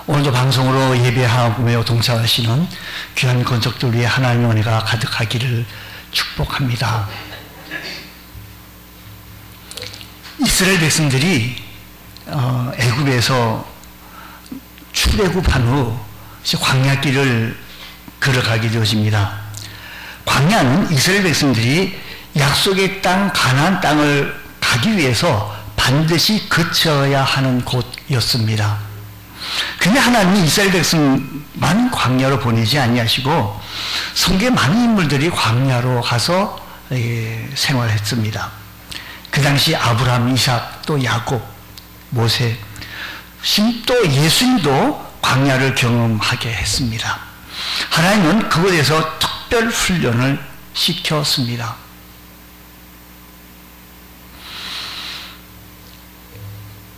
오늘도 방송으로 예배하며 동참하시는 귀한 권속들 위해 하나님의 은혜가 가득하기를 축복합니다. 이스라엘 백성들이 애굽에서 출애굽한 후 광야길을 걸어가게 되어집니다. 광야는 이스라엘 백성들이 약속의 땅 가나안 땅을 가기 위해서 반드시 거쳐야 하는 곳이었습니다. 그런데 하나님이 이스라엘 백성만 광야로 보내지 아니하시고 성경의 많은 인물들이 광야로 가서 생활했습니다. 그 당시 아브라함, 이삭, 또 야곱, 모세, 또 예수님도 광야를 경험하게 했습니다. 하나님은 그곳에서 특별 훈련을 시켰습니다.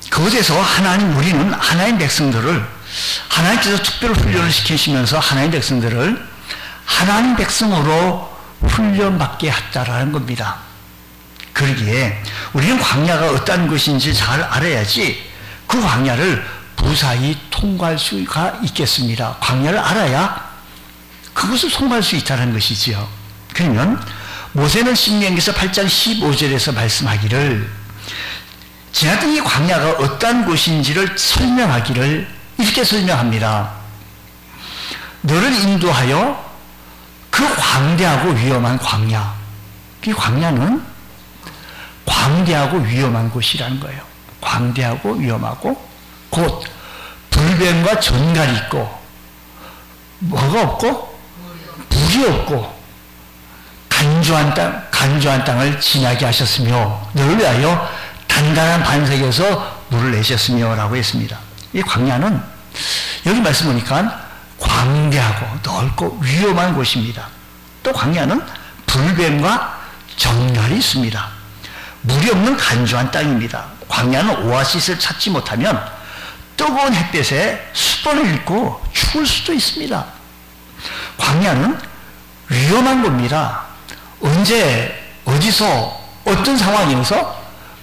그곳에서 우리는 하나님 백성들을, 하나님께서 특별 훈련을 시키시면서 하나님 백성들을 하나님 백성으로 훈련받게 했다라는 겁니다. 그러기에 우리는 광야가 어떤 것인지 잘 알아야지 그 광야를 무사히 통과할 수가 있겠습니다. 광야를 알아야 그것을 통과할 수 있다는 것이지요. 그러면 모세는 신명기서 8장 15절에서 말씀하기를, 지나던 이 광야가 어떤 곳인지를 설명하기를 이렇게 설명합니다. 너를 인도하여 그 광대하고 위험한 광야, 이 광야는 광대하고 위험한 곳이라는 거예요. 광대하고 위험하고 곧 불뱀과 전갈이 있고 뭐가 없고 물이 없고 간조한 땅을 지나게 하셨으며 너를 위하여 단단한 반석에서 물을 내셨으며 라고 했습니다. 이 광야는 여기 말씀 보니까 광대하고 넓고 위험한 곳입니다. 또 광야는 불뱀과 전갈이 있습니다. 물이 없는 간조한 땅입니다. 광야는 오아시스를 찾지 못하면 뜨거운 햇볕에 수분을 잃고 죽을 수도 있습니다. 광야는 위험한 겁니다. 언제 어디서 어떤 상황에서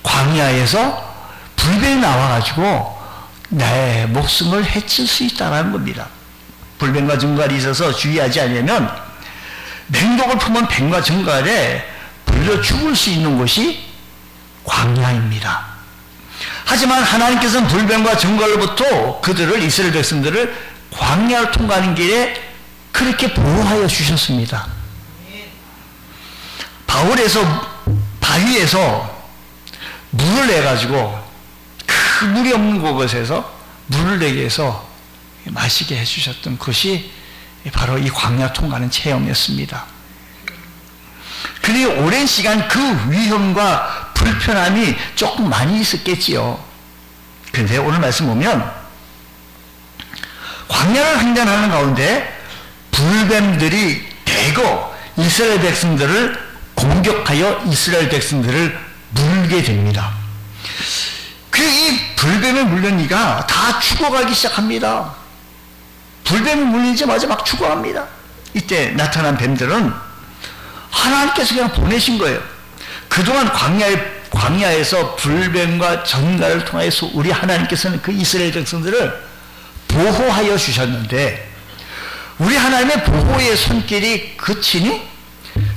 광야에서 불뱀이 나와가지고 내 목숨을 해칠 수 있다는 겁니다. 불뱀과 전갈이 있어서 주의하지 않으면 맹독을 품은 뱀과 전갈에 불려 죽을 수 있는 곳이 광야입니다. 하지만 하나님께서는 불뱀과 전갈로부터 그들을, 이스라엘 백성들을 광야를 통과하는 길에 그렇게 보호하여 주셨습니다. 바위에서 물을 내가지고 그 물이 없는 곳에서 물을 내게 해서 마시게 해주셨던 것이 바로 이 광야 통과하는 체험이었습니다. 그리고 오랜 시간 그 위험과 불편함이 조금 많이 있었겠지요. 그런데 오늘 말씀 보면 광야를 횡단하는 가운데 불뱀들이 대거 이스라엘 백성들을 공격하여 이스라엘 백성들을 물게 됩니다. 이 불뱀에 물린 이가 다 죽어가기 시작합니다. 불뱀에 물리자마자 막 죽어갑니다. 이때 나타난 뱀들은 하나님께서 그냥 보내신 거예요. 그동안 광야에서 불뱀과 전갈을 통해서 우리 하나님께서는 그 이스라엘 백성들을 보호하여 주셨는데, 우리 하나님의 보호의 손길이 그치니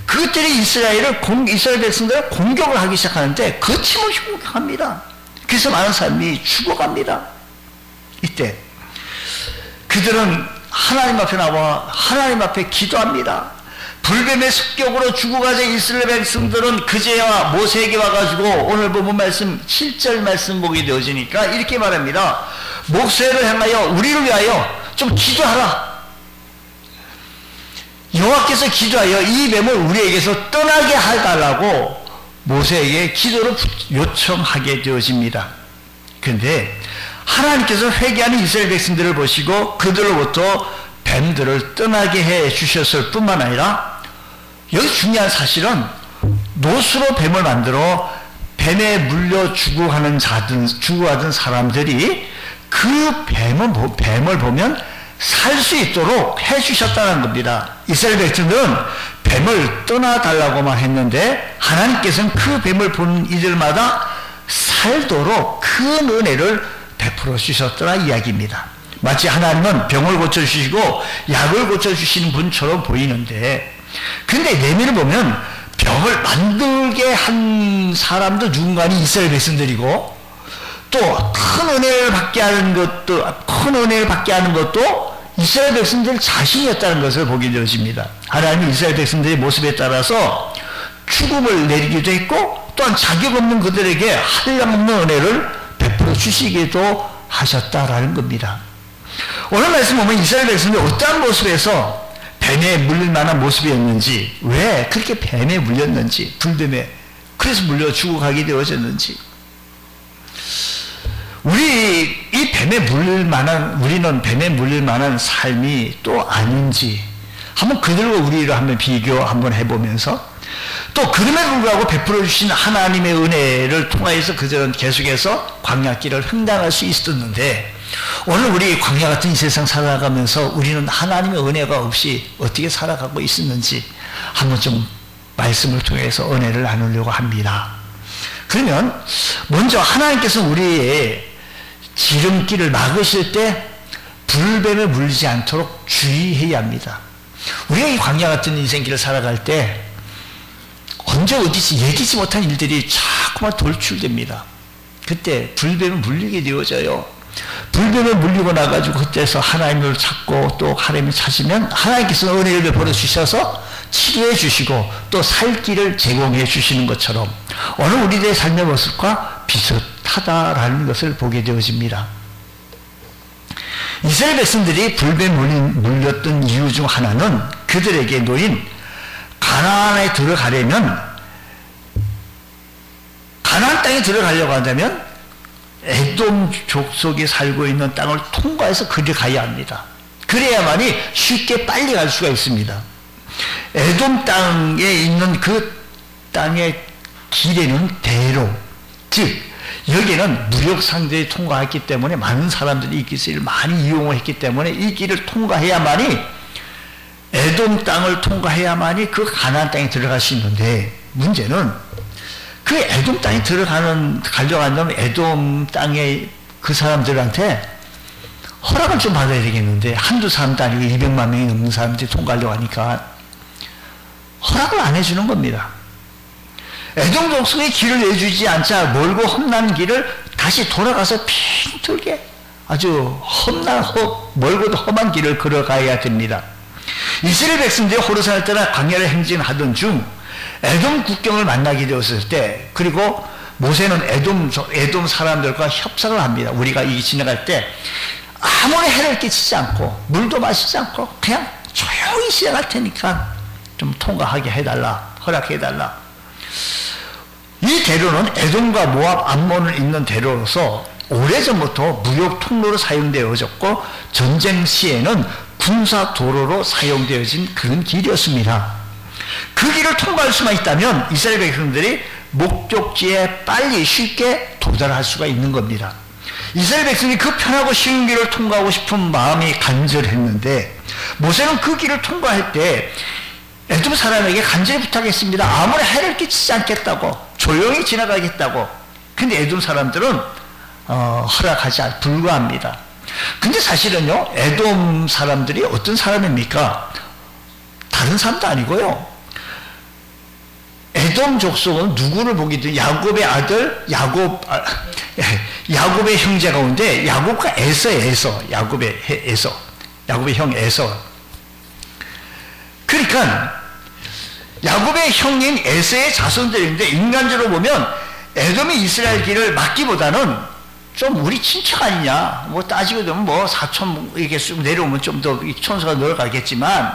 그것들이 이스라엘 백성들을 공격을 하기 시작하는데 거침없이 공격합니다. 그래서 많은 사람이 죽어갑니다. 이때 그들은 하나님 앞에 나와 하나님 앞에 기도합니다. 불뱀의 습격으로 죽어가자 이스라엘 백성들은 그제야 모세에게 와가지고 오늘 본문 말씀 7절 말씀 보게 되어지니까 이렇게 말합니다. 모세를 향하여 우리를 위하여 좀 기도하라. 여호와께서 기도하여 이 뱀을 우리에게서 떠나게 해달라고 모세에게 기도를 요청하게 되어집니다. 그런데 하나님께서 회개하는 이스라엘 백성들을 보시고 그들로부터 뱀들을 떠나게 해 주셨을 뿐만 아니라, 여기 중요한 사실은 노수로 뱀을 만들어 뱀에 물려 죽어가던 사람들이 그 뱀을 보면 살 수 있도록 해주셨다는 겁니다. 이스라엘 백성들은 뱀을 떠나달라고만 했는데 하나님께서는 그 뱀을 본 이들마다 살도록 큰 은혜를 베풀어 주셨더라 이야기입니다. 마치 하나님은 병을 고쳐주시고 약을 고쳐주시는 분처럼 보이는데, 근데 내면을 보면 병을 만들게 한 사람도 누군가는 이스라엘 백성들이고, 또 큰 은혜를 받게 하는 것도 이스라엘 백성들 자신이었다는 것을 보게 되어집니다. 하나님이 이스라엘 백성들의 모습에 따라서 죽음을 내리기도 했고, 또한 자격 없는 그들에게 한량없는 은혜를 베풀어 주시기도 하셨다라는 겁니다. 오늘 말씀 보면 이스라엘 백성들이 어떠한 모습에서 뱀에 물릴 만한 모습이었는지, 왜 그렇게 뱀에 물렸는지, 불뱀에, 그래서 물려 죽어가게 되어졌는지, 우리는 뱀에 물릴 만한 삶이 또 아닌지, 한번 그들과 우리를 한번 비교 한번 해보면서, 또 그럼에도 불구하고 베풀어 주신 하나님의 은혜를 통하여서 그들은 계속해서 광야길을 횡단할 수 있었는데, 오늘 우리 광야 같은 이 세상 살아가면서 우리는 하나님의 은혜가 없이 어떻게 살아가고 있었는지 한번 좀 말씀을 통해서 은혜를 나누려고 합니다. 그러면 먼저 하나님께서 우리의 지름길을 막으실 때 불뱀에 물리지 않도록 주의해야 합니다. 우리가 이 광야 같은 인생길을 살아갈 때 언제 어디서 예기치 못한 일들이 자꾸만 돌출됩니다. 그때 불뱀에 물리게 되어져요. 불뱀에 물리고 나가지고 그때서 하나님을 찾고 또 하나님을 찾으면 하나님께서 은혜를 베풀어 주셔서 치료해 주시고 또 살 길을 제공해 주시는 것처럼 오늘 우리들의 삶의 모습과 비슷하다라는 것을 보게 되어집니다. 이스라엘 백성들이 불뱀에 물렸던 이유 중 하나는 그들에게 놓인 가나안에 들어가려면, 가나안 땅에 들어가려고 한다면 에돔 족속이 살고 있는 땅을 통과해서 그리 가야 합니다. 그래야만이 쉽게 빨리 갈 수가 있습니다. 에돔 땅에 있는 그 땅의 길에는 대로, 즉 여기는 무역상들이 통과했기 때문에 많은 사람들이 이 길을 많이 이용을 했기 때문에 이 길을 통과해야만이, 에돔 땅을 통과해야만이 그 가나안 땅에 들어갈 수 있는데, 문제는 그 에돔 땅에 가려고 한다면 에돔 땅에 그 사람들한테 허락을 좀 받아야 되겠는데, 한두 사람도 아니고 200만 명이 넘는 사람들이 통과하려고 하니까 허락을 안 해주는 겁니다. 에돔 족속의 길을 내주지 않자 멀고 험난 길을 다시 돌아가서 핑들게 아주 멀고도 험한 길을 걸어가야 됩니다. 이스라엘 백성들이 호르산을 떠나 광야를 행진하던 중 에돔 국경을 만나게 되었을 때, 그리고 모세는 에돔 사람들과 협상을 합니다. 우리가 이 지나갈 때 아무리 해를 끼치지 않고 물도 마시지 않고 그냥 조용히 지나갈 테니까 좀 통과하게 해달라, 허락해달라. 이 대로는 에돔과 모압, 암몬을 잇는 대로로서 오래전부터 무역 통로로 사용되어졌고 전쟁 시에는 군사 도로로 사용되어진 그런 길이었습니다. 그 길을 통과할 수만 있다면 이스라엘 백성들이 목적지에 빨리 쉽게 도달할 수가 있는 겁니다. 이스라엘 백성이 그 편하고 쉬운 길을 통과하고 싶은 마음이 간절했는데, 모세는 그 길을 통과할 때 에돔 사람에게 간절히 부탁했습니다. 아무리 해를 끼치지 않겠다고, 조용히 지나가겠다고. 근데 에돔 사람들은 허락하지 불가합니다. 근데 사실은요, 에돔 사람들이 어떤 사람입니까? 다른 사람도 아니고요, 에돔 족속은 누구를 보기도 야곱의 아들 야곱의 형제 가운데 야곱과 야곱의 형 에서. 그러니까 야곱의 형인 에서의 자손들인데, 인간적으로 보면 에돔이 이스라엘 길을 막기보다는 좀 우리 친척 아니냐, 뭐 따지고 보면 뭐 사촌 이렇게 쑥 내려오면 좀 더 천수가 늘어가겠지만,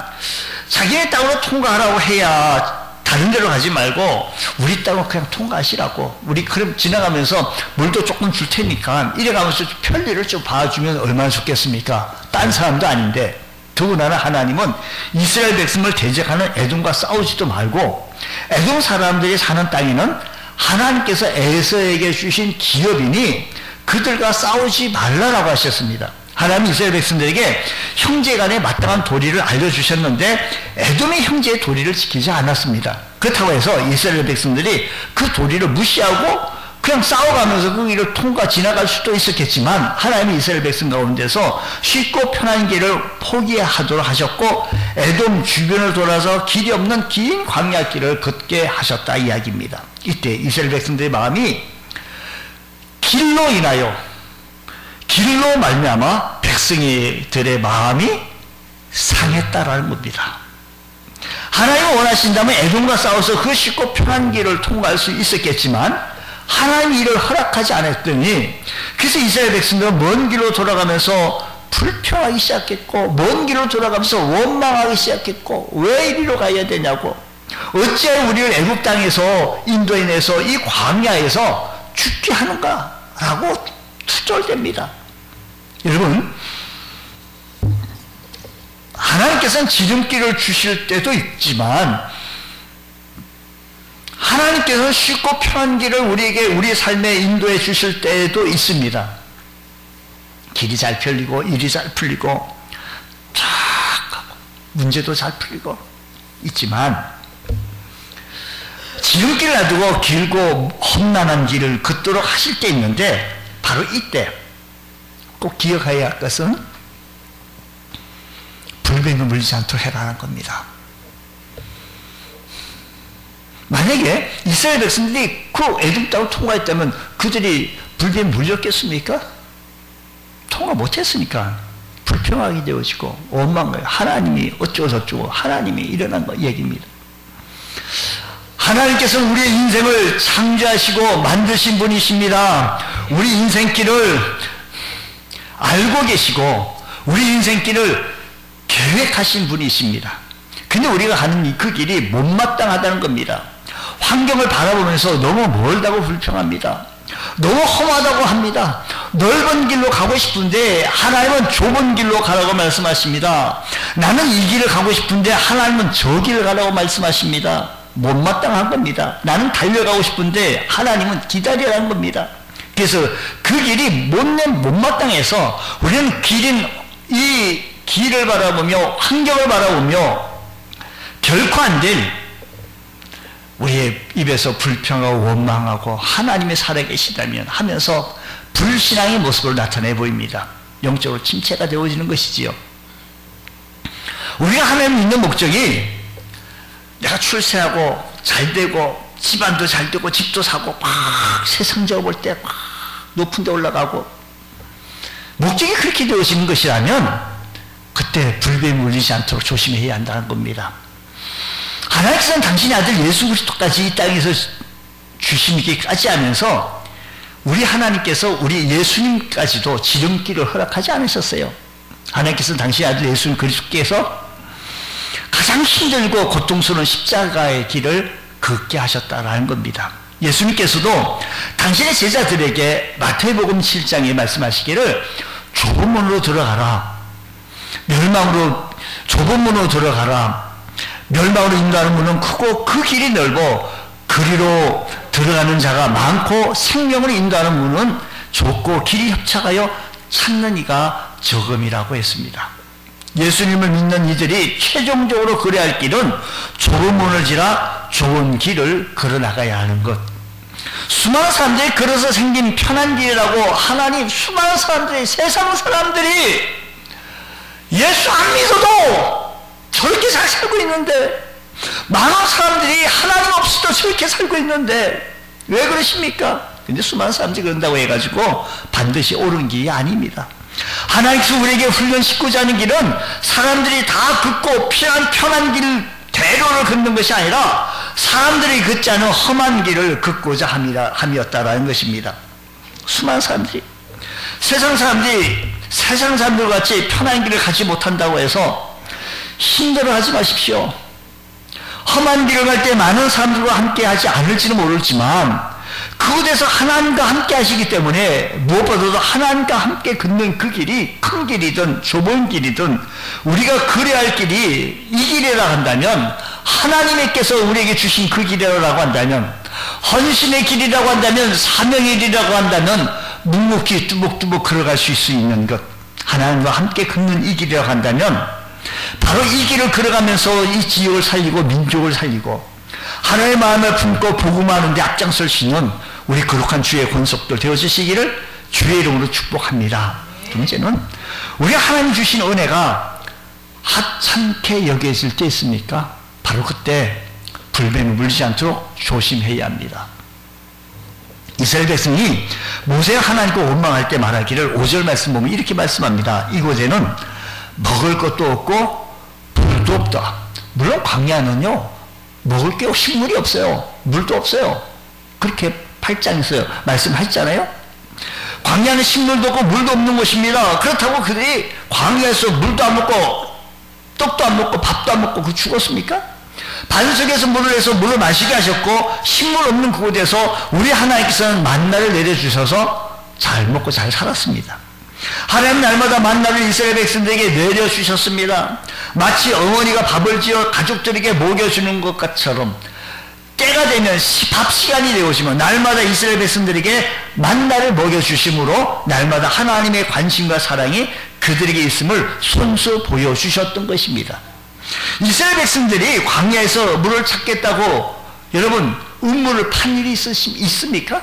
자기네 땅으로 통과하라고 해야 다른 데로 가지 말고 우리 땅으로 그냥 통과하시라고, 우리 그럼 지나가면서 물도 조금 줄 테니까 이래가면서 편리를 좀 봐주면 얼마나 좋겠습니까? 딴 사람도 아닌데. 더군다나 하나님은 이스라엘 백성을 대적하는 에돔과 싸우지도 말고 에돔 사람들이 사는 땅에는 하나님께서 에서에게 주신 기업이니 그들과 싸우지 말라라고 하셨습니다. 하나님은 이스라엘 백성들에게 형제간의 마땅한 도리를 알려주셨는데 에돔의 형제의 도리를 지키지 않았습니다. 그렇다고 해서 이스라엘 백성들이 그 도리를 무시하고 그냥 싸워가면서 그 길을 지나갈 수도 있었겠지만 하나님은 이스라엘 백성 가운데서 쉽고 편한 길을 포기하도록 하셨고 에돔 주변을 돌아서 길이 없는 긴 광야길을 걷게 하셨다 이야기입니다. 이때 이스라엘 백성들의 마음이 길로 인하여 길로 말미암아 백성들의 마음이 상했다라는 겁니다. 하나님이 원하신다면 에돔과 싸워서 그 쉽고 편한 길을 통과할 수 있었겠지만 하나님이 이를 허락하지 않았더니 그래서 이스라엘 백성들은 먼 길로 돌아가면서 불평하기 시작했고 먼 길로 돌아가면서 원망하기 시작했고 왜 이리로 가야 되냐고 어찌하여 우리를 애굽 땅에서 인도인에서 이 광야에서 죽게 하는가 라고 투절됩니다. 여러분 하나님께서는 지름길을 주실 때도 있지만 하나님께서는 쉽고 편한 길을 우리에게 우리 삶에 인도해 주실 때도 있습니다. 길이 잘 풀리고 일이 잘 풀리고 쫙 가고 문제도 잘 풀리고 있지만 지름길을 놔두고 길고 험난한 길을 걷도록 하실 때 있는데 바로 이때 꼭 기억해야 할 것은 불뱀에 물리지 않도록 해라는 겁니다. 만약에 이스라엘 백성들이 그 에돔 땅을 통과했다면 그들이 불뱀에 물렸겠습니까? 통과 못했으니까 불평하게 되어지고 원망해요. 하나님이 어쩌고저쩌고 하나님이 일어난 거 얘기입니다. 하나님께서는 우리의 인생을 창조하시고 만드신 분이십니다. 우리 인생길을 알고 계시고 우리 인생길을 계획하신 분이십니다. 근데 우리가 가는 그 길이 못마땅하다는 겁니다. 환경을 바라보면서 너무 멀다고 불평합니다. 너무 험하다고 합니다. 넓은 길로 가고 싶은데 하나님은 좁은 길로 가라고 말씀하십니다. 나는 이 길을 가고 싶은데 하나님은 저 길을 가라고 말씀하십니다. 못마땅한 겁니다. 나는 달려가고 싶은데 하나님은 기다리라는 겁니다. 그래서 그 길이 못마땅해서 우리는 이 길을 바라보며 환경을 바라보며 결코 안 될 우리의 입에서 불평하고 원망하고 하나님이 살아계시다면 하면서 불신앙의 모습을 나타내 보입니다. 영적으로 침체가 되어지는 것이지요. 우리가 하나님을 믿는 목적이 내가 출세하고 잘되고 집안도 잘되고 집도 사고 막 세상적으로 볼 때 막 높은 데 올라가고 목적이 그렇게 되어지는 것이라면 그때 불뱀에 물리지 않도록 조심해야 한다는 겁니다. 하나님께서는 당신의 아들 예수 그리스도까지 이 땅에서 주시기까지 하면서 우리 하나님께서 우리 예수님까지도 지름길을 허락하지 않으셨어요. 하나님께서는 당신의 아들 예수 그리스도께서 가장 힘들고 고통스러운 십자가의 길을 걷게 하셨다라는 겁니다. 예수님께서도 당신의 제자들에게 마태복음 7장에 말씀하시기를 좁은 문으로 들어가라. 좁은 문으로 들어가라. 멸망으로 인도하는 문은 크고 그 길이 넓어 그리로 들어가는 자가 많고 생명으로 인도하는 문은 좁고 길이 협착하여 찾는 이가 적음이라고 했습니다. 예수님을 믿는 이들이 최종적으로 걸어야 할 길은 좁은 문을 지나 좁은 길을 걸어나가야 하는 것. 수많은 사람들이 걸어서 생긴 편한 길이라고 하나님 수많은 사람들이 세상 사람들이 예수 안 믿어도 저렇게 잘 살고 있는데 많은 사람들이 하나님 없이도 저렇게 살고 있는데 왜 그러십니까? 근데 수많은 사람들이 그런다고 해가지고 반드시 옳은 길이 아닙니다. 하나님께서 우리에게 훈련시키고자 하는 길은 사람들이 다 걷고 편한 길 대로를 걷는 것이 아니라 사람들이 걷지 않은 험한 길을 걷고자 함이었다라는 것입니다. 수많은 사람들이 세상 사람들 같이 편한 길을 가지 못한다고 해서 힘들어하지 마십시오. 험한 길을 갈 때 많은 사람들과 함께 하지 않을지는 모르지만 그곳에서 하나님과 함께 하시기 때문에 무엇보다도 하나님과 함께 걷는 그 길이 큰 길이든 좁은 길이든 우리가 걸어야 할 길이 이 길이라고 한다면 하나님께서 우리에게 주신 그 길이라고 한다면 헌신의 길이라고 한다면 사명의 길이라고 한다면 묵묵히 뚜벅뚜벅 걸어갈 수 있는 것 하나님과 함께 걷는 이 길이라고 한다면 바로 이 길을 걸어가면서 이 지역을 살리고 민족을 살리고 하나님의 마음을 품고 복음하는 데 앞장설 수 있는 우리 거룩한 주의 권속들 되어주시기를 주의 이름으로 축복합니다. 두 번째는 우리 하나님 주신 은혜가 하찮게 여겨질 때 있습니까? 바로 그때 불뱀에 물리지 않도록 조심해야 합니다. 이스라엘 백성이 모세가 하나님과 원망할 때 말하기를 5절 말씀 보면 이렇게 말씀합니다. 이곳에는 먹을 것도 없고 물도 없다. 물론 광야는요 먹을 게 식물이 없어요. 물도 없어요. 그렇게 8장에서 말씀하셨잖아요. 광야는 식물도 없고 물도 없는 곳입니다. 그렇다고 그들이 광야에서 물도 안 먹고 떡도 안 먹고 밥도 안 먹고 그 죽었습니까? 반석에서 물을 내서 물을 마시게 하셨고 식물 없는 그곳에서 우리 하나님께서는 만나를 내려주셔서 잘 먹고 잘 살았습니다. 하나님 날마다 만나를 이스라엘 백성들에게 내려주셨습니다. 마치 어머니가 밥을 지어 가족들에게 먹여주는 것처럼 때가 되면 밥 시간이 되어지면 날마다 이스라엘 백성들에게 만나를 먹여주심으로 날마다 하나님의 관심과 사랑이 그들에게 있음을 손수 보여주셨던 것입니다. 이스라엘 백성들이 광야에서 물을 찾겠다고 여러분 음물을 판 일이 있습니까?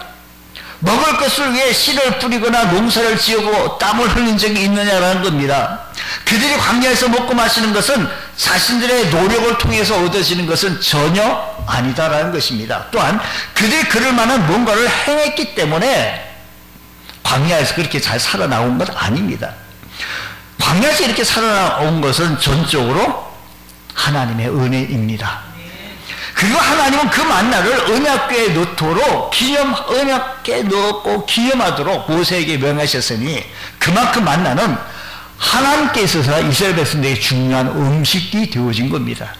먹을 것을 위해 씨를 뿌리거나 농사를 지으고 땀을 흘린 적이 있느냐라는 겁니다. 그들이 광야에서 먹고 마시는 것은 자신들의 노력을 통해서 얻어지는 것은 전혀 아니다라는 것입니다. 또한 그들이 그럴 만한 뭔가를 행했기 때문에 광야에서 그렇게 잘 살아나온 것 아닙니다. 광야에서 이렇게 살아나온 것은 전적으로 하나님의 은혜입니다. 그리고 하나님은 그 만나를 언약궤에 넣도록 언약궤에 넣고 기념하도록 모세에게 명하셨으니 그만큼 만나는 하나님께 있어서 이스라엘 백성들에게 중요한 음식이 되어진 겁니다.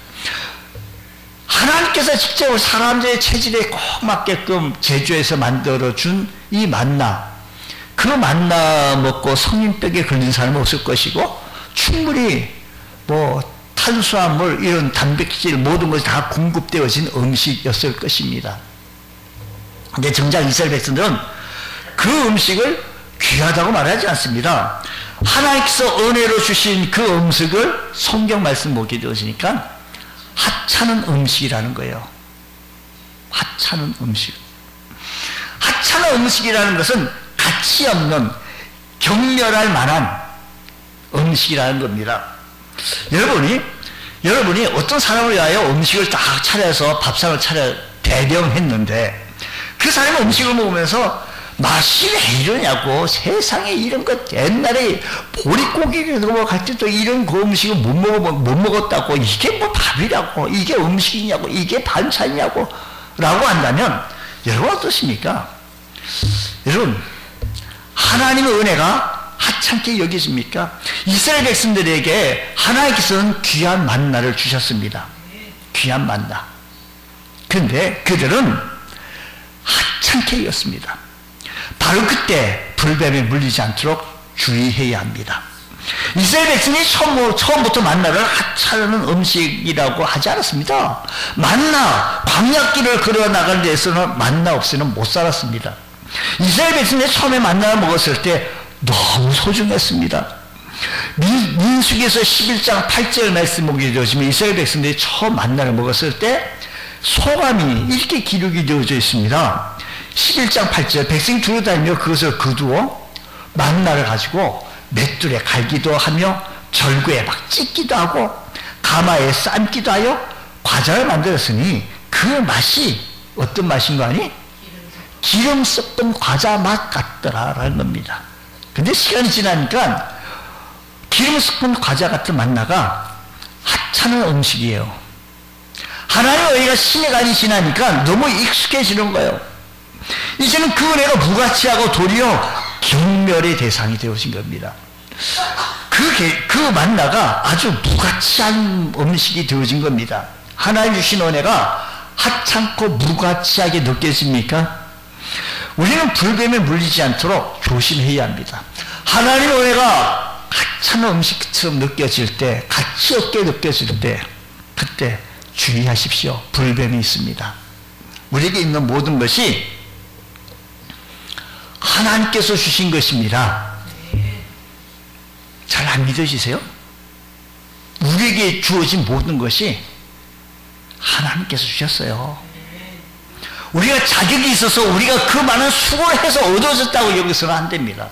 하나님께서 직접 사람들의 체질에 꼭 맞게끔 제조해서 만들어준 이 만나, 그 만나 먹고 성인병에 걸린 사람은 없을 것이고 충분히 탄수화물, 이런 단백질 모든 것이 다 공급되어진 음식이었을 것입니다. 근데 정작 이스라엘 백성들은 그 음식을 귀하다고 말하지 않습니다. 하나님께서 은혜로 주신 그 음식을 성경 말씀 보게 되어지니까 하찮은 음식이라는 거예요. 하찮은 음식. 하찮은 음식이라는 것은 가치 없는 경멸할 만한 음식이라는 겁니다. 여러분이 어떤 사람을 위하여 음식을 딱 차려서 밥상을 차려 대령했는데 그 사람이 음식을 먹으면서 맛이 왜 이러냐고, 세상에 이런 것, 옛날에 보릿고기를 넘어갈 때도 이런 그 음식을 못 먹었다고, 이게 뭐 밥이라고, 이게 음식이냐고, 이게 반찬이냐고 라고 한다면 여러분 어떻습니까? 여러분 하나님의 은혜가 하찮게 여기십니까? 이스라엘 백성들에게 하나님께서는 귀한 만나를 주셨습니다. 귀한 만나. 근데 그들은 하찮게 여겼습니다. 바로 그때 불뱀에 물리지 않도록 주의해야 합니다. 이스라엘 백성이 처음부터 만나를 하찮은 음식이라고 하지 않았습니다. 만나, 광야길을 걸어 나가는 데서는 만나 없이는 못 살았습니다. 이스라엘 백성이 처음에 만나를 먹었을 때 너무 소중했습니다. 민수기에서 11장 8절 말씀 보게 되어지면 이스라엘 백성들이 처음 만나를 먹었을 때 소감이 이렇게 기록이 되어져 있습니다. 11장 8절 백성이 두루다니며 그것을 거두어 만나를 가지고 맷돌에 갈기도 하며 절구에 막 찢기도 하고 가마에 삶기도 하여 과자를 만들었으니 그 맛이 어떤 맛인 거 아니? 기름 섞은 과자 맛 같더라라는 겁니다. 근데 시간이 지나니까 기름 섞은 과자 같은 만나가 하찮은 음식이에요. 하나님의 은혜가 시간이 지나니까 너무 익숙해지는 거예요. 이제는 그 은혜가 무가치하고 도리어 경멸의 대상이 되어진 겁니다. 그 만나가 아주 무가치한 음식이 되어진 겁니다. 하나님 주신 은혜가 하찮고 무가치하게 느껴집니까? 우리는 불뱀에 물리지 않도록 조심해야 합니다. 하나님의 은혜가 하찮은 음식처럼 느껴질 때, 가치 없게 느껴질 때, 그때 주의하십시오. 불뱀이 있습니다. 우리에게 있는 모든 것이 하나님께서 주신 것입니다. 잘 안 믿어지세요? 우리에게 주어진 모든 것이 하나님께서 주셨어요. 우리가 자격이 있어서 우리가 그 많은 수고를 해서 얻어졌다고 여기서는 안 됩니다.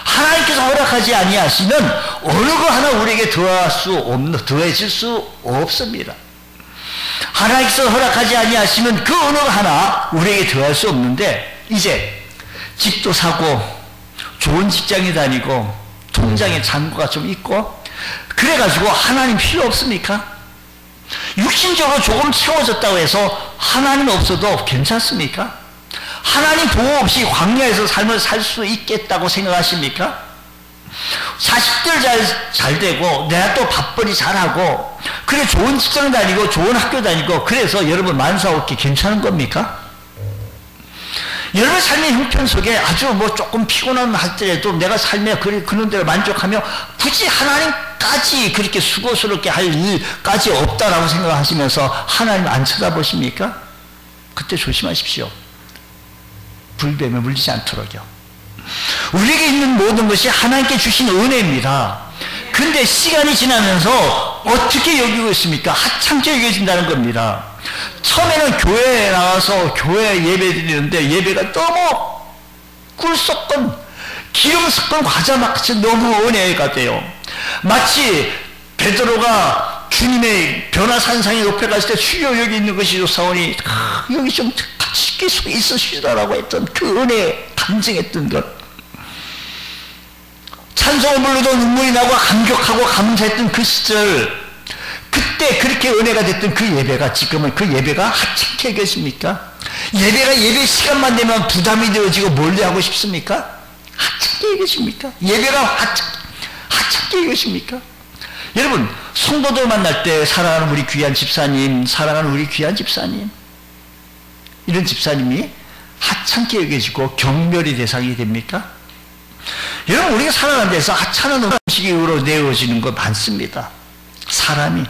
하나님께서 허락하지 아니하시면 어느 거 하나 우리에게 더해질 수 없습니다. 하나님께서 허락하지 아니하시면 그 어느 거 하나 우리에게 더할 수 없는데, 이제 집도 사고 좋은 직장에 다니고 통장에 잔고가 좀 있고 그래가지고 하나님 필요 없습니까? 육신적으로 조금 채워졌다고 해서 하나님 없어도 괜찮습니까? 하나님 보호 없이 광야에서 삶을 살 수 있겠다고 생각하십니까? 자식들 잘 되고 내가 또 밥벌이 잘하고 그래 좋은 직장 다니고 좋은 학교 다니고 그래서 여러분 만사없게 괜찮은 겁니까? 여러분 삶의 형편 속에 아주 뭐 조금 피곤한 할때라도 내가 삶에 그런 대로 만족하며 굳이 하나님까지 그렇게 수고스럽게 할 일까지 없다라고 생각하시면서 하나님 안 쳐다보십니까? 그때 조심하십시오. 불뱀에 물리지 않도록요. 우리에게 있는 모든 것이 하나님께 주신 은혜입니다. 근데 시간이 지나면서 어떻게 여기고 있습니까? 하찮게 여겨진다는 겁니다. 처음에는 교회에 나와서 교회 예배 드리는데 예배가 너무 꿀 섞은 기름 섞은 과자 마치 너무 은혜가 돼요. 마치 베드로가 주님의 변화산상에 옆에 갔을 때 주여 여기 있는 것이 좋사오니 여기 좀 같이 계속 있으시더라고 했던 그 은혜 감정했던 것, 찬송을 부르도 눈물이 나고 감격하고 감사했던 그 시절, 그때 그렇게 은혜가 됐던 그 예배가 지금은 그 예배가 하찮게 여겨집니까? 예배가 예배 시간만 되면 부담이 되어지고 멀리하고 싶습니까? 하찮게 여겨집니까? 예배가 하찮게 여겨집니까? 여러분 성도들 만날 때 사랑하는 우리 귀한 집사님, 사랑하는 우리 귀한 집사님, 이런 집사님이 하찮게 여겨지고 경멸의 대상이 됩니까? 여러분 우리가 살아가는 데서 하찮은 음식으로 내어지는 거 많습니다. 사람이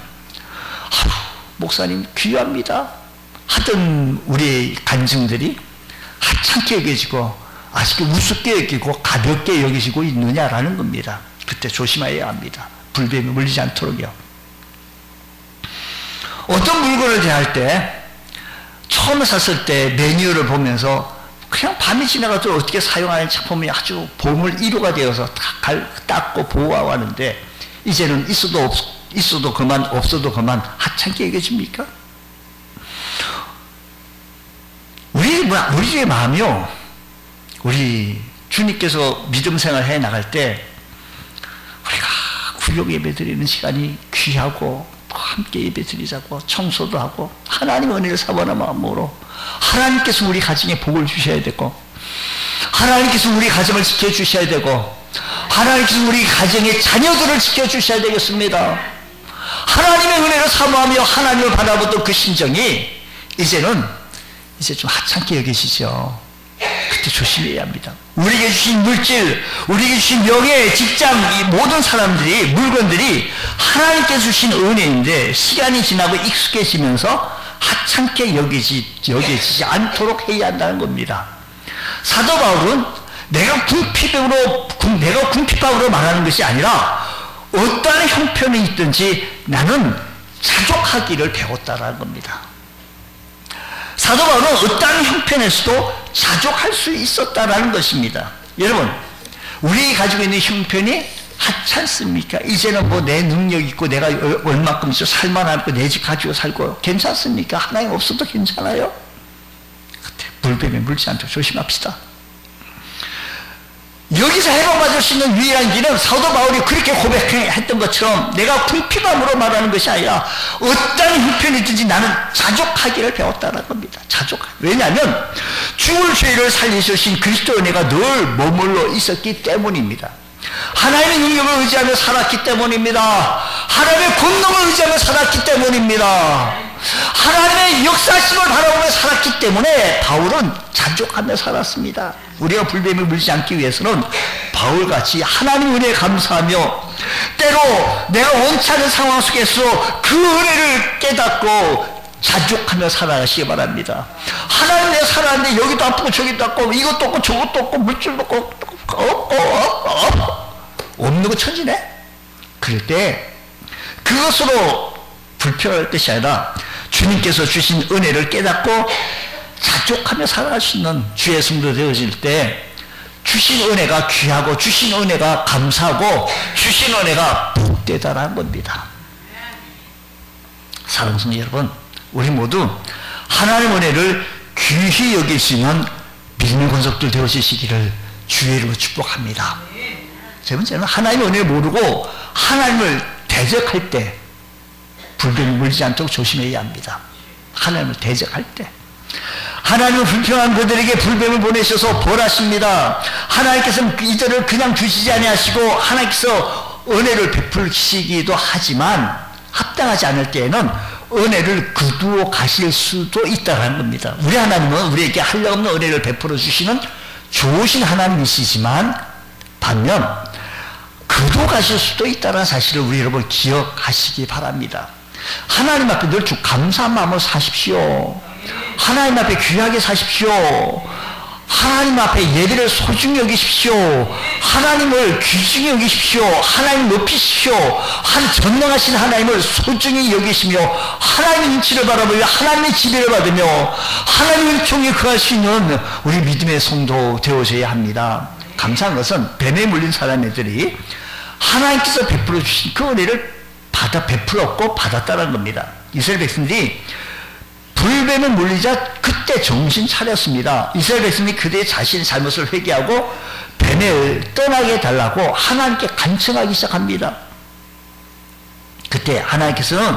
목사님 귀합니다 하던 우리 간증들이 하찮게 여겨지고 아쉽게 우습게 여기고 가볍게 여겨지고 있느냐라는 겁니다. 그때 조심해야 합니다. 불뱀에 물리지 않도록요. 어떤 물건을 대할 때 처음 샀을 때 메뉴를 보면서 그냥 밤이 지나가도 어떻게 사용하는 작품이 아주 보물 1호가 되어서 닦고 보호하고 하는데 이제는 있어도 그만 없어도 그만 하찮게 여겨집니까? 우리의 마음이요, 우리 주님께서 믿음 생활 해 나갈 때 우리가 구역 예배 드리는 시간이 귀하고 함께 예배 드리자고 청소도 하고 하나님 은혜를 사모하는 마음으로 하나님께서 우리 가정에 복을 주셔야 되고 하나님께서 우리 가정을 지켜주셔야 되고 하나님께서 우리 가정의 자녀들을 지켜주셔야 되겠습니다. 하나님의 은혜를 사모하며 하나님을 바라보던 그 심정이 이제 좀 하찮게 여기시죠. 그때 조심해야 합니다. 우리에게 주신 물질, 우리에게 주신 명예, 직장, 이 모든 사람들이, 물건들이 하나님께서 주신 은혜인데 시간이 지나고 익숙해지면서 하찮게 여겨지지 않도록 해야 한다는 겁니다. 사도 바울은 내가 궁핍함으로 말하는 것이 아니라 어떠한 형편이 있든지 나는 자족하기를 배웠다라는 겁니다. 사도 바울은 어떠한 형편에서도 자족할 수 있었다라는 것입니다. 여러분, 우리 가지고 있는 형편이 하찮습니까? 이제는 뭐 내 능력 있고 내가 얼마큼 있어 살만하고 내 집 가지고 살고 괜찮습니까? 하나님 없어도 괜찮아요? 그때 불뱀에 물지 않도록 조심합시다. 여기서 해방받을 수 있는 유일한 길은 사도 바울이 그렇게 고백했던 것처럼 내가 궁핍함으로 말하는 것이 아니라 어떤 형편이든지 나는 자족하기를 배웠다는 겁니다. 왜냐하면 죽을 죄를 살리신 그리스도 은혜가 늘 머물러 있었기 때문입니다. 하나님의 능력을 의지하며 살았기 때문입니다. 하나님의 권능을 의지하며 살았기 때문입니다. 하나님의 역사심을 바라보며 살았기 때문에 바울은 자족하며 살았습니다. 우리가 불뱀에 물지 않기 위해서는 바울같이 하나님 은혜에 감사하며 때로 내가 원치 않은 상황 속에서 그 은혜를 깨닫고 자족하며 살아가시기 바랍니다. 하나님 내가 살았는데 여기도 아프고 저기도 아프고 이것도 없고 저것도 없고 물질도 없고 없는 거 천지네? 그럴 때 그것으로 불평할 것이 아니라 주님께서 주신 은혜를 깨닫고 자족하며 살아갈 수 있는 주의 성도 되어질 때 주신 은혜가 귀하고 주신 은혜가 감사하고 주신 은혜가 복되다라는 겁니다. 사랑하는 성도 여러분, 우리 모두 하나님의 은혜를 귀히 여길 수 있는 믿음의 권속들 되어지시기를 주의 이름으로 축복합니다. 세 번째는 하나님의 은혜를 모르고 하나님을 대적할 때 불뱀이 물지 않도록 조심해야 합니다. 하나님을 대적할 때 하나님은 불평한 그들에게 불뱀을 보내셔서 벌하십니다. 하나님께서는 이들을 그냥 두시지 아니하시고 하나님께서 은혜를 베푸시기도 하지만 합당하지 않을 때에는 은혜를 거두어 가실 수도 있다는 겁니다. 우리 하나님은 우리에게 한량없는 은혜를 베풀어 주시는 좋으신 하나님이시지만 반면 거두어 가실 수도 있다는 사실을 우리 여러분 기억하시기 바랍니다. 하나님 앞에 늘 감사한 마음으로 사십시오. 하나님 앞에 귀하게 사십시오. 하나님 앞에 예배를 소중히 여기십시오. 하나님을 귀중히 여기십시오. 하나님 높이십시오. 전능하신 하나님을 소중히 여기시며 하나님의 눈치를 바라보며 하나님의 지배를 받으며 하나님을 통해 거할 수 있는 우리 믿음의 성도 되어져야 합니다. 감사한 것은 뱀에 물린 사람들이 하나님께서 베풀어 주신 그 은혜를 베풀었고 받았다는 겁니다. 이스라엘 백성들이 불뱀에 물리자 그때 정신 차렸습니다. 이스라엘 백성이 그들의 자신의 잘못을 회개하고 뱀을 떠나게 해달라고 하나님께 간청하기 시작합니다. 그때 하나님께서는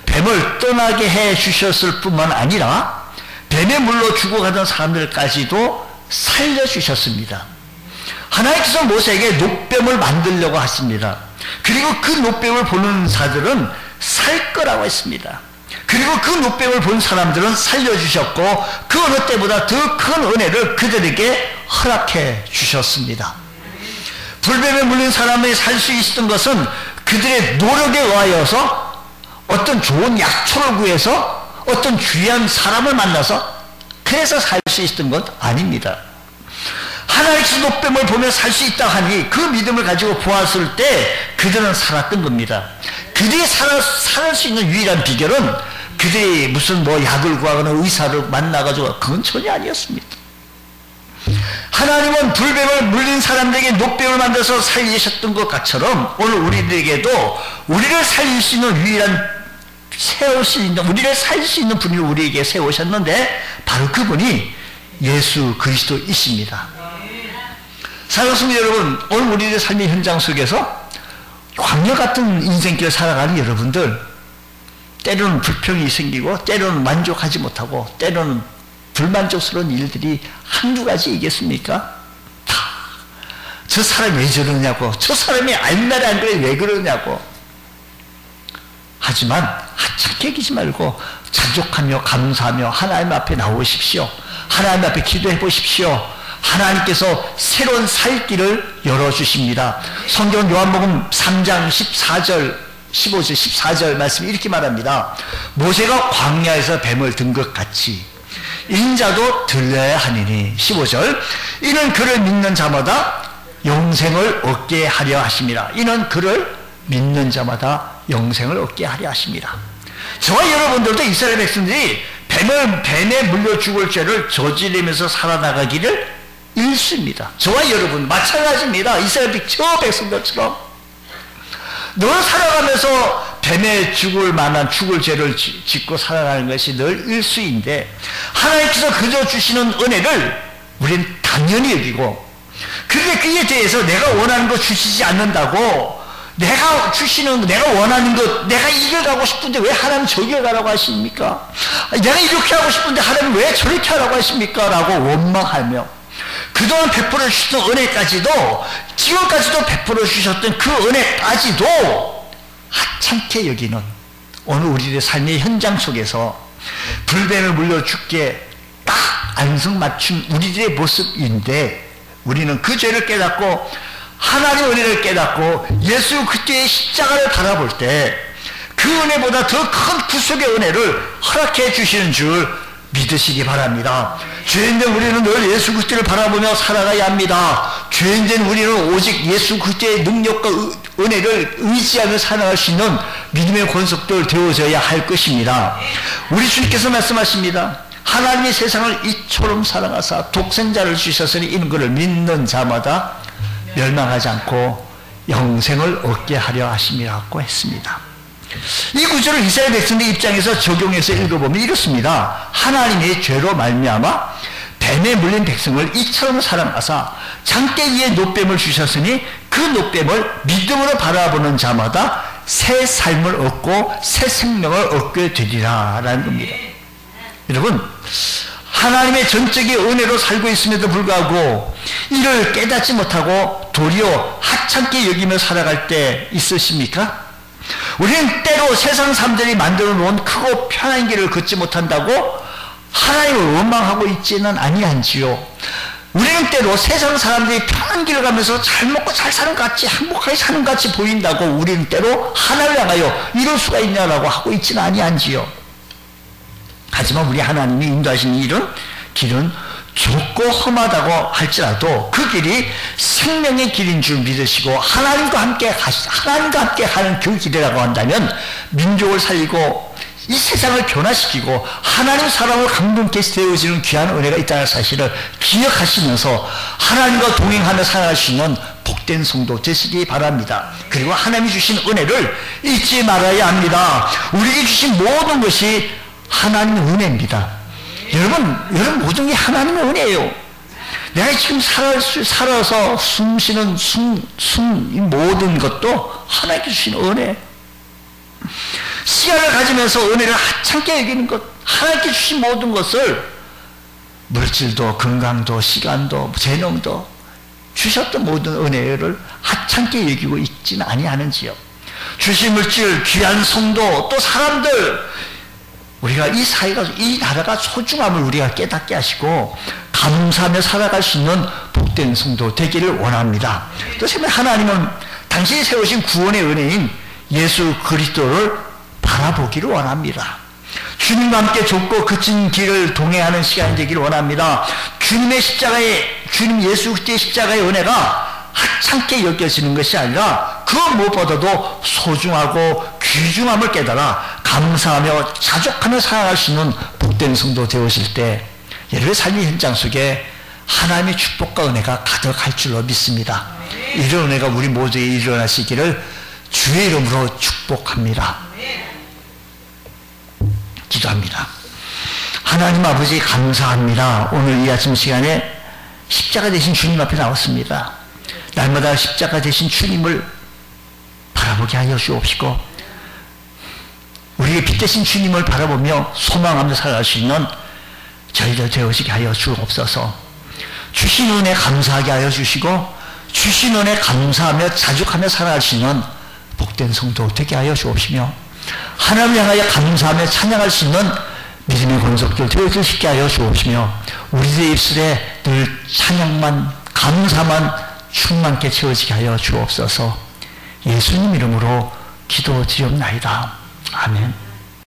뱀을 떠나게 해주셨을 뿐만 아니라 뱀에 물러 죽어가던 사람들까지도 살려주셨습니다. 하나님께서 모세에게 놋뱀을 만들려고 하십니다. 그리고 그 놋뱀을 보는 자들은 살 거라고 했습니다. 그리고 그 놋뱀을 본 사람들은 살려주셨고 그 어느 때보다 더 큰 은혜를 그들에게 허락해 주셨습니다. 불뱀에 물린 사람이 살 수 있었던 것은 그들의 노력에 의하여서 어떤 좋은 약초를 구해서 어떤 귀한 사람을 만나서 그래서 살 수 있었던 것 아닙니다. 하나님께서 놋뱀을 보며 살 수 있다 하니 그 믿음을 가지고 보았을 때 그들은 살았던 겁니다. 그들이 살 수 있는 유일한 비결은 그들이 무슨 약을 구하거나 의사를 만나가지고 그건 전혀 아니었습니다. 하나님은 불뱀을 물린 사람들에게 놋뱀을 만들어서 살리셨던 것처럼 오늘 우리들에게도 우리를 살릴 수 있는 유일한 우리를 살릴 수 있는 분을 우리에게 세우셨는데 바로 그분이 예수 그리스도이십니다. 사랑하는 여러분, 오늘 우리의 삶의 현장 속에서 광야 같은 인생길을 살아가는 여러분들 때로는 불평이 생기고 때로는 만족하지 못하고 때로는 불만족스러운 일들이 한두 가지 있겠습니까? 저 사람이 왜 저러냐고 저 사람이 옛날에 안 그래 왜 그러냐고 하지만 하찮게 여기지 말고 자족하며 감사하며 하나님 앞에 나오십시오. 하나님 앞에 기도해 보십시오. 하나님께서 새로운 살 길을 열어주십니다. 성경 요한복음 3장 14절 15절 14절 말씀이 이렇게 말합니다. 모세가 광야에서 뱀을 든 것 같이 인자도 들려야 하니니 15절 이는 그를 믿는 자마다 영생을 얻게 하려 하심이라. 이는 그를 믿는 자마다 영생을 얻게 하려 하심이라. 저와 여러분들도 이스라엘 백성들이 뱀에 물려 죽을 죄를 저지르면서 살아나가기를 일수입니다. 저와 여러분 마찬가지입니다. 이스라엘 저 백성들처럼 늘 살아가면서 뱀에 죽을 만한 죽을 죄를 짓고 살아가는 것이 늘 일수인데 하나님께서 그저 주시는 은혜를 우리는 당연히 여기고 그런데 그에 대해서 내가 원하는 거 주시지 않는다고 내가 주시는 내가 원하는 것 내가 이걸 가고 싶은데 왜 하나님 저길 가라고 하십니까? 내가 이렇게 하고 싶은데 하나님 왜 저렇게 하라고 하십니까? 라고 원망하며 그동안 베풀어 주셨던 은혜까지도 지금까지도 베풀어 주셨던 그 은혜까지도 하찮게 여기는 오늘 우리의 삶의 현장 속에서 불뱀을 물려 죽게 딱 안성맞춘 우리들의 모습인데 우리는 그 죄를 깨닫고 하나님의 은혜를 깨닫고 예수 그리스도의 십자가를 바라볼 때 그 은혜보다 더 큰 구속의 은혜를 허락해 주시는 줄 믿으시기 바랍니다. 죄인된 우리는 늘 예수 그리스도를 바라보며 살아가야 합니다. 죄인된 우리는 오직 예수 그리스도의 능력과 은혜를 의지하며 살아갈 수 있는 믿음의 권속들 되어져야 할 것입니다. 우리 주님께서 말씀하십니다. 하나님이 세상을 이처럼 사랑하사 독생자를 주셨으니 이는 그를 믿는 자마다 멸망하지 않고 영생을 얻게 하려 하심이라고 했습니다. 이 구절을 이스라엘 백성들 입장에서 적용해서 읽어보면 이렇습니다. 하나님이 죄로 말미암아 뱀에 물린 백성을 이처럼 사랑하사 장대 위에 노뱀을 주셨으니 그 노뱀을 믿음으로 바라보는 자마다 새 삶을 얻고 새 생명을 얻게 되리라 라는 겁니다. 여러분, 하나님의 전적인 은혜로 살고 있음에도 불구하고 이를 깨닫지 못하고 도리어 하찮게 여기며 살아갈 때 있으십니까? 우리는 때로 세상 사람들이 만들어 놓은 크고 편한 길을 걷지 못한다고 하나님을 원망하고 있지는 아니한지요. 우리는 때로 세상 사람들이 편한 길을 가면서 잘 먹고 잘 사는 것 같이 행복하게 사는 것 같이 보인다고 우리는 때로 하나님을 향하여 이럴 수가 있냐라고 하고 있지는 아니한지요. 하지만 우리 하나님이 인도하시는 길은 좁고 험하다고 할지라도 그 길이 생명의 길인 줄 믿으시고 하나님과 함께 하는 그 길이라고 한다면 민족을 살리고 이 세상을 변화시키고 하나님 사랑으로 감동케 되어지는 귀한 은혜가 있다는 사실을 기억하시면서 하나님과 동행하며 살아갈 수 있는 복된 성도 되시기 바랍니다. 그리고 하나님이 주신 은혜를 잊지 말아야 합니다. 우리에게 주신 모든 것이 하나님의 은혜입니다. 여러분 모든 게 하나님의 은혜예요. 내가 지금 살아서 숨쉬는 이 모든 것도 하나님께 주신 은혜. 시간을 가지면서 은혜를 하찮게 여기는 것, 하나님께 주신 모든 것을 물질도 건강도 시간도 재능도 주셨던 모든 은혜를 하찮게 여기고 있지는 아니하는지요. 주신 물질, 귀한 성도, 또 사람들, 우리가 이 사회가, 이 나라가 소중함을 우리가 깨닫게 하시고 감사하며 살아갈 수 있는 복된 성도 되기를 원합니다. 또 하나님은 당신이 세우신 구원의 은혜인 예수 그리스도를 바라보기를 원합니다. 주님과 함께 좁고 거친 길을 동행하는 시간이 되기를 원합니다. 주님 예수 그리스도의 십자가의 은혜가 하찮게 여겨지는 것이 아니라 그 무엇보다도 소중하고 귀중함을 깨달아 감사하며 자족하며 살아갈 수 있는 복된 성도 되어질 때 여러분의 삶의 현장 속에 하나님의 축복과 은혜가 가득할 줄로 믿습니다. 이런 은혜가 우리 모두에게 일어나시기를 주의 이름으로 축복합니다. 기도합니다. 하나님 아버지 감사합니다. 오늘 이 아침 시간에 십자가 되신 주님 앞에 나왔습니다. 날마다 십자가 되신 주님을 바라보게 하여 주옵시고 우리의 빛 되신 주님을 바라보며 소망하며 살아갈 수 있는 저희들 되어지게 하여 주옵소서. 주신 은혜 감사하게 하여 주시고 주신 은혜 감사하며 자족하며 살아갈 수 있는 복된 성도 되게 하여 주옵시며 하나님을 향하여 감사하며 찬양할 수 있는 믿음의 권속들 되어질 수 있게 하여 주옵시며 우리들의 입술에 늘 찬양만 감사만 충만케 채워지게 하여 주옵소서. 예수님 이름으로 기도드리옵나이다. 아멘.